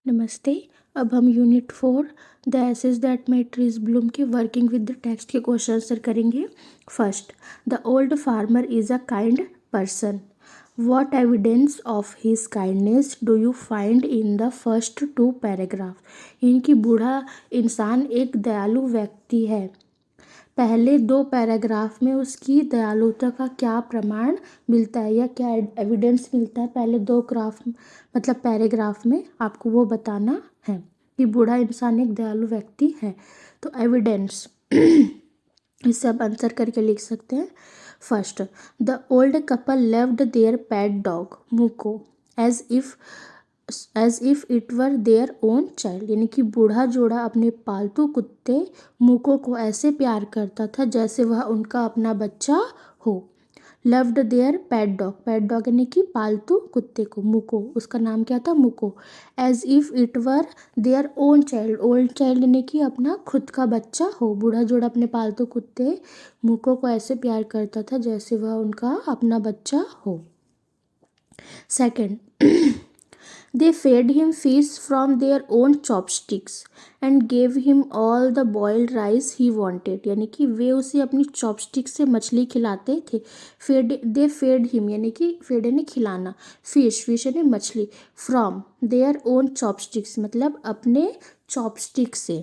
नमस्ते। अब हम unit 4 the ashes that made trees bloom के वर्किंग विद द टेक्स्ट के क्वेश्चन आंसर करेंगे। First, the old farmer is a kind person. What evidence of his kindness do you find in the first two paragraph. इनकी बूढ़ा इंसान एक दयालु व्यक्ति है। पहले दो पैराग्राफ में उसकी दयालुता का क्या प्रमाण मिलता है या क्या एविडेंस मिलता है, पहले दो ग्राफ मतलब पैराग्राफ में आपको वो बताना है कि बूढ़ा इंसान एक दयालु व्यक्ति है। तो एविडेंस इससे आप आंसर करके लिख सकते हैं। First, the old couple loved their pet dog Muko as if it were their own child. यानी कि बूढ़ा जोड़ा अपने पालतू कुत्ते मुको को ऐसे प्यार करता था जैसे वह उनका अपना बच्चा हो। लव्ड देयर पेट डॉग यानी कि पालतू कुत्ते को, मुको उसका नाम क्या था, Muko. As if it were their own child, old child यानी कि अपना खुद का बच्चा हो। बूढ़ा जोड़ा अपने पालतू कुत्ते मुको को ऐसे प्यार करता था जैसे वह उनका अपना बच्चा हो। Second, they fed him fish from their own chopsticks and gave him all the boiled rice he wanted। यानी कि वे उसे अपनी चॉपस्टिक से मछली खिलाते थे। दे फेड हिम यानी कि फेड यानी खिलाना, फिश यानी मछली, फ्रॉम देयर ओन चॉपस्टिक्स मतलब अपने चॉपस्टिक से।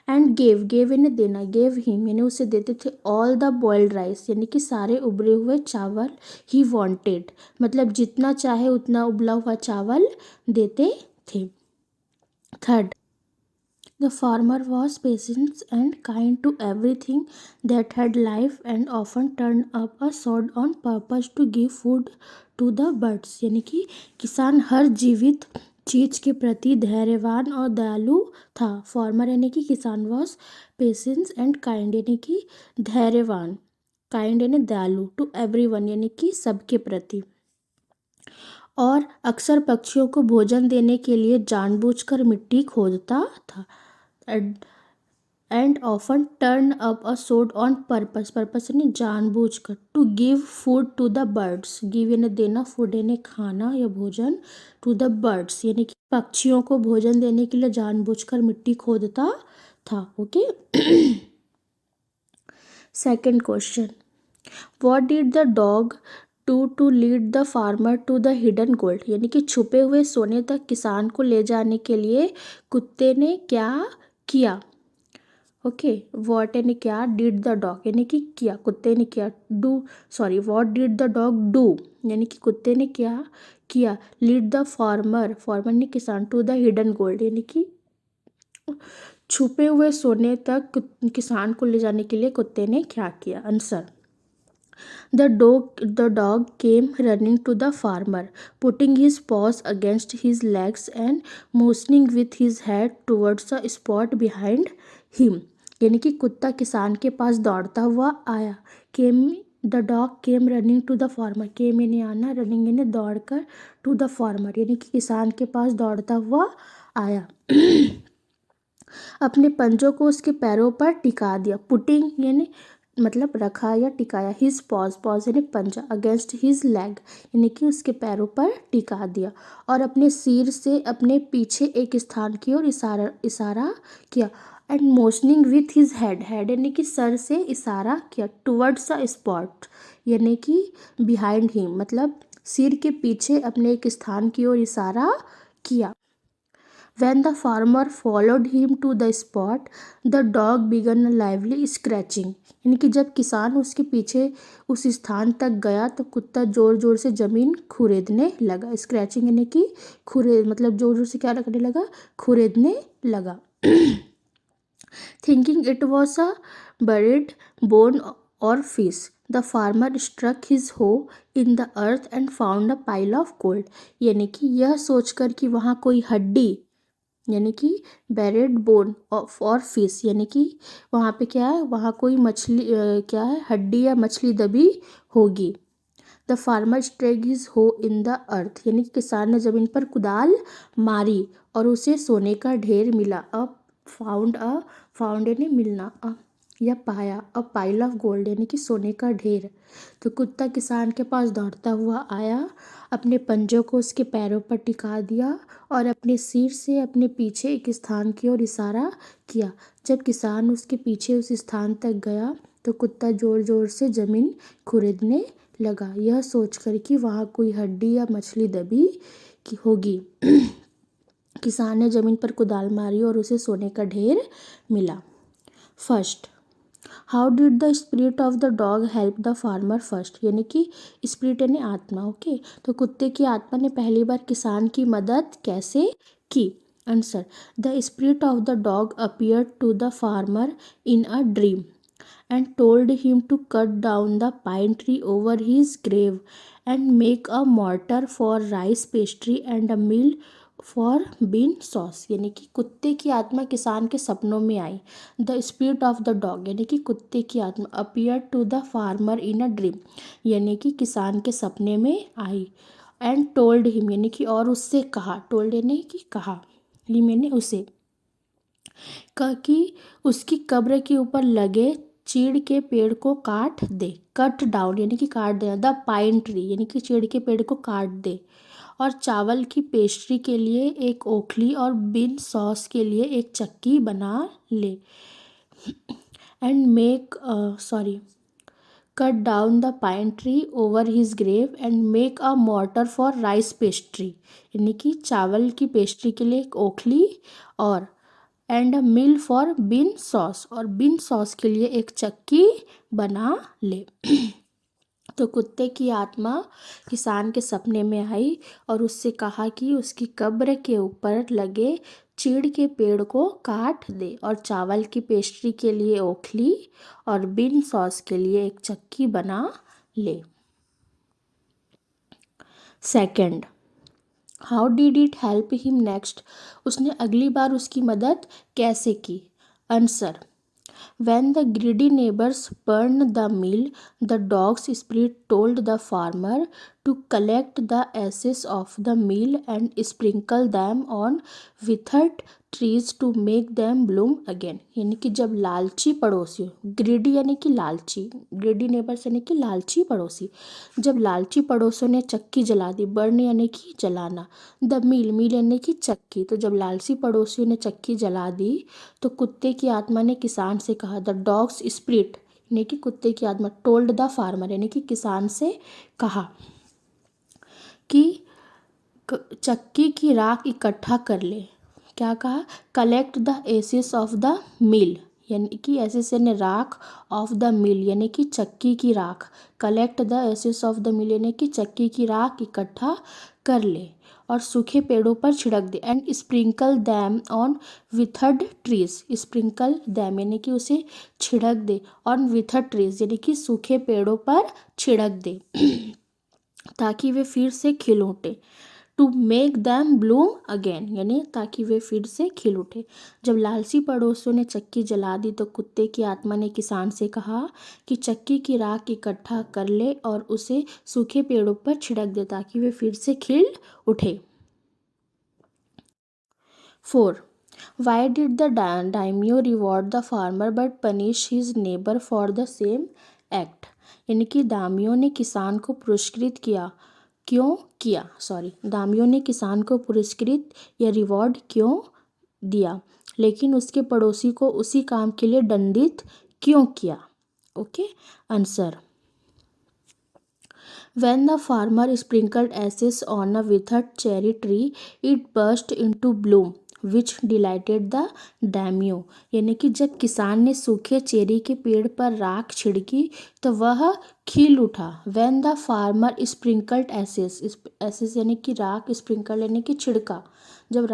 एंड गेव यानी देना, गेव हिम यानी उसे देते थे ऑल द बॉइल्ड राइस यानी कि सारे उबले हुए चावल। ही वांटेड मतलब जितना चाहे उतना उबला हुआ चावल देते थे। Third, the farmer was patient and kind to everything that had life and often turn up a sword on purpose to give food to the birds. यानी कि किसान हर जीवित चीज के प्रति धैर्यवान और दयालु था। फार्मर यानी कि किसान वॉज पेशेंस एंड काइंड यानी कि धैर्यवान, काइंड यानी दयालु, टू एवरीवन यानी कि सबके प्रति, और अक्सर पक्षियों को भोजन देने के लिए जानबूझकर मिट्टी खोदता था। And often turn up a sod on purpose यानी जानबूझकर, to give food to the birds, give यानी देना, फूड यानी खाना या भोजन, टू द बर्ड्स यानी कि पक्षियों को भोजन देने के लिए जानबूझकर मिट्टी खोदता था। Okay. Second question, what did the dog to lead the farmer to the hidden gold. यानी कि छुपे हुए सोने तक किसान को ले जाने के लिए कुत्ते ने क्या किया। ओके, वॉट यानी क्या, डिड द डॉग यानी कि किया, कुत्ते ने किया, what did the dog do यानी कि कुत्ते ने क्या किया। लीड द फार्मर ने किसान, टू द हिडन गोल्ड यानी कि छुपे हुए सोने तक किसान को ले जाने के लिए कुत्ते ने क्या किया। Answer, the dog came running to the farmer, putting his paws against his legs and motioning with his head towards a spot behind him। यानी कि कुत्ता किसान के पास दौड़ता हुआ आया। The dog came running to the farmer, came यानी आना, रनिंग यानी दौड़कर, टू द फार्मर यानी कि किसान के पास दौड़ता हुआ आया। अपने पंजों को उसके पैरों पर टिका दिया। पुटिंग यानी मतलब रखा या टिकाया। हिज पॉज यानी पंजा, अगेंस्ट हिज लेग यानी कि उसके पैरों पर टिका दिया। और अपने सिर से अपने पीछे एक स्थान की ओर इशारा किया। एंड मोशनिंग विथ हिज हेड यानी कि सर से इशारा किया। टुवर्ड्स अ स्पॉट यानी कि बिहाइंड हिम मतलब सिर के पीछे अपने एक स्थान की ओर इशारा किया। When the farmer followed him to the spot, the dog began a lively scratching। यानी कि जब किसान उसके पीछे उस स्थान तक गया तो कुत्ता जोर जोर से जमीन खुरेदने लगा। स्क्रैचिंग यानी कि मतलब जोर जोर से क्या करने लगा, खुरेदने लगा। Thinking it was a buried bone or fish, the farmer struck his hoe in the earth and found a pile of gold। यानी कि यह सोचकर कि वहाँ कोई हड्डी यानी कि बेरेड बोन ऑफ और फिश यानी कि वहाँ पे क्या है, वहाँ कोई मछली क्या है, हड्डी या मछली दबी होगी। द फार्मर स्ट्रेग हिज हो इन द अर्थ यानी कि किसान ने जमीन पर कुदाल मारी और उसे सोने का ढेर मिला। फाउंड यानी मिलना, या पाया अ पाइल ऑफ गोल्ड यानी कि सोने का ढेर। तो कुत्ता किसान के पास दौड़ता हुआ आया, अपने पंजों को उसके पैरों पर टिका दिया और अपने सिर से अपने पीछे एक स्थान की ओर इशारा किया। जब किसान उसके पीछे उस स्थान तक गया तो कुत्ता जोर जोर से जमीन खुरेदने लगा, यह सोचकर कि वहाँ कोई हड्डी या मछली दबी की होगी। किसान ने जमीन पर कुदाल मारी और उसे सोने का ढेर मिला। First, how did the spirit of the dog help the farmer first, यानी कि स्पिरिट यानी आत्मा। ओके, तो कुत्ते की आत्मा ने पहली बार किसान की मदद कैसे की। Answer, the spirit of the dog appeared to the farmer in a dream and told him to cut down the pine tree over his grave and make a mortar for rice pastry and a mill for bean sauce। यानी कि कुत्ते की आत्मा किसान के सपनों में आई। The spirit of the dog यानी कि कुत्ते की आत्मा appear to the farmer in a dream यानी कि किसान के सपने में आई। एंड टोल्ड हिम यानी कि और उससे कहा, टोल्ड यानी कि कहा, ही मैंने उसे कि उसकी कब्र के ऊपर लगे चीड़ के पेड़ को काट दे। कट डाउन यानी कि काट देना। द पाइन ट्री यानी कि चीड़ के पेड़ को काट दे। और चावल की पेस्ट्री के लिए एक ओखली और बीन सॉस के लिए एक चक्की बना ले। And make cut down the pine tree over his grave and make a mortar for rice pastry यानी कि चावल की पेस्ट्री के लिए एक ओखली और and a mill for bean sauce और बीन सॉस के लिए एक चक्की बना ले। तो कुत्ते की आत्मा किसान के सपने में आई और उससे कहा कि उसकी कब्र के ऊपर लगे चीड़ के पेड़ को काट दे और चावल की पेस्ट्री के लिए ओखली और बीन सॉस के लिए एक चक्की बना ले। Second, how did it help him next, उसने अगली बार उसकी मदद कैसे की। Answer, when the greedy neighbors burned the mill, the dog's spirit told the farmer to collect the ashes of the mill and sprinkle them on withered trees to make them bloom again। यानी कि जब लालची पड़ोसी, greedy यानी कि लालची, greedy neighbours यानी कि लालची पड़ोसी, जब लालची पड़ोसियों ने चक्की जला दी, बर्न यानी कि जलाना, द मिल, मिल यानी कि चक्की, तो जब लालची पड़ोसियों ने चक्की जला दी तो कुत्ते की आत्मा ने किसान से कहा, द डॉग्स स्पिरिट यानी कि कुत्ते की आत्मा टोल्ड द फार्मर यानी कि किसान से कहा कि चक्की की राख इकट्ठा कर ले। क्या कहा, collect the ashes of the mill यानी कि एसेस यानी राख, ऑफ द मिल यानी कि चक्की की राख, collect the ashes of the mill यानी कि चक्की की राख इकट्ठा कर ले और सूखे पेड़ों पर छिड़क दे। And sprinkle them on withered trees, sprinkle them यानी कि उसे छिड़क दे, ऑन विथर्ड ट्रीज यानी कि सूखे पेड़ों पर छिड़क दे ताकि वे फिर से खिल उठे। To make them bloom again यानी ताकि वे फिर से खिल उठे। जब लालची पड़ोसियों ने चक्की जला दी तो कुत्ते की आत्मा ने किसान से कहा कि चक्की की राख इकट्ठा कर ले और उसे सूखे पेड़ों पर छिड़क दे ताकि वे फिर से खिल उठे। 4. Why did the daimyo reward the farmer but punish his neighbor for the same act? यानी कि दामियों ने किसान को पुरस्कृत दामियों ने किसान को पुरस्कृत या रिवॉर्ड क्यों दिया लेकिन उसके पड़ोसी को उसी काम के लिए दंडित क्यों किया। Okay, answer, when the farmer sprinkled ashes on a withered cherry tree, it burst into bloom which delighted the daimyo। यानी कि जब किसान ने सूखे चेरी के पेड़ पर राख छिड़की तो वह खिल उठा। when the farmer sprinkled ashes, ashes यानी कि राख, sprinkle यानी कि छिड़का, जब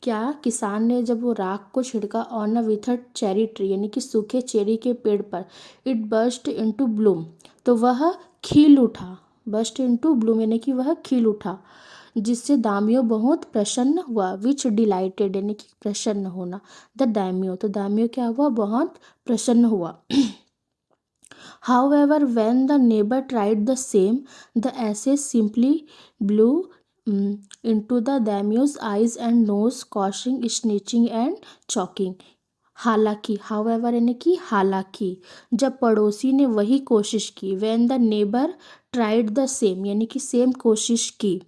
क्या किसान ने जब वो राख को छिड़का on a withered cherry tree यानी कि सूखे चेरी के पेड़ पर, इट बर्स्ट इनटू ब्लूम तो वह खिल उठा। बर्स्ट इनटू ब्लूम यानी कि वह खिल उठा जिससे दामियो बहुत प्रसन्न हुआ। विच डिलाइटेड यानी कि प्रसन्न होना, द दामियो तो दामियो क्या हुआ, बहुत प्रसन्न हुआ। However, when the neighbor tried the same, the ashes simply blew into the daimyo's eyes and nose, causing sneezing and choking। हालांकि, हाउएवर यानी कि हालांकि, जब पड़ोसी ने वही कोशिश की, when the neighbour tried the same यानी कि सेम कोशिश की,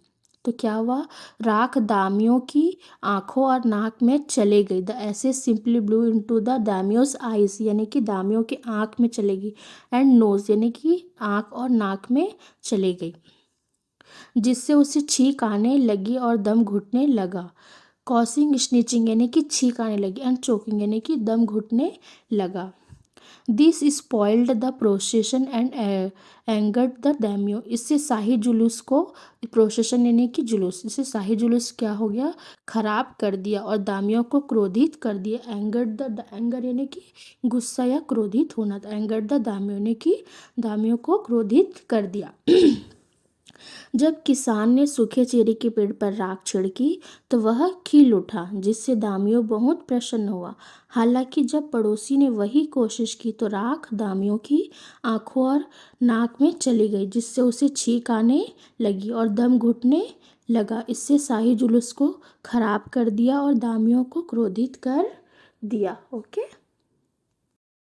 तो क्या हुआ, राख दामियों की आंखों और नाक में चले गई। The ashes simply blew into the daimyo's eyes यानी कि दामियों की आंख में चलेगी, एंड नोज यानी कि आंख और नाक में चले गई, जिससे उसे छींक आने लगी और दम घुटने लगा। कॉसिंग स्नीचिंग यानी कि छींक आने लगी, एंड चोकिंग यानी कि दम घुटने लगा। This spoiled the procession and angered the daimyo, इससे शाही जुलूस को, प्रोसेशन यानी कि जुलूस, इससे शाही जुलूस क्या हो गया, खराब कर दिया और दामियों को क्रोधित कर दिया। एंगर्ड द, एंगर यानी कि गुस्सा या क्रोधित होना, तो एंगर्ड द दामियों यानी कि दामियों को क्रोधित कर दिया। जब किसान ने सूखे चेरी के पेड़ पर राख छिड़की तो वह खिल उठा, जिससे दामियों बहुत प्रसन्न हुआ। हालांकि जब पड़ोसी ने वही कोशिश की तो राख दामियों की आंखों और नाक में चली गई, जिससे उसे छींक आने लगी और दम घुटने लगा। इससे शाही जुलूस को खराब कर दिया और दामियों को क्रोधित कर दिया। ओके।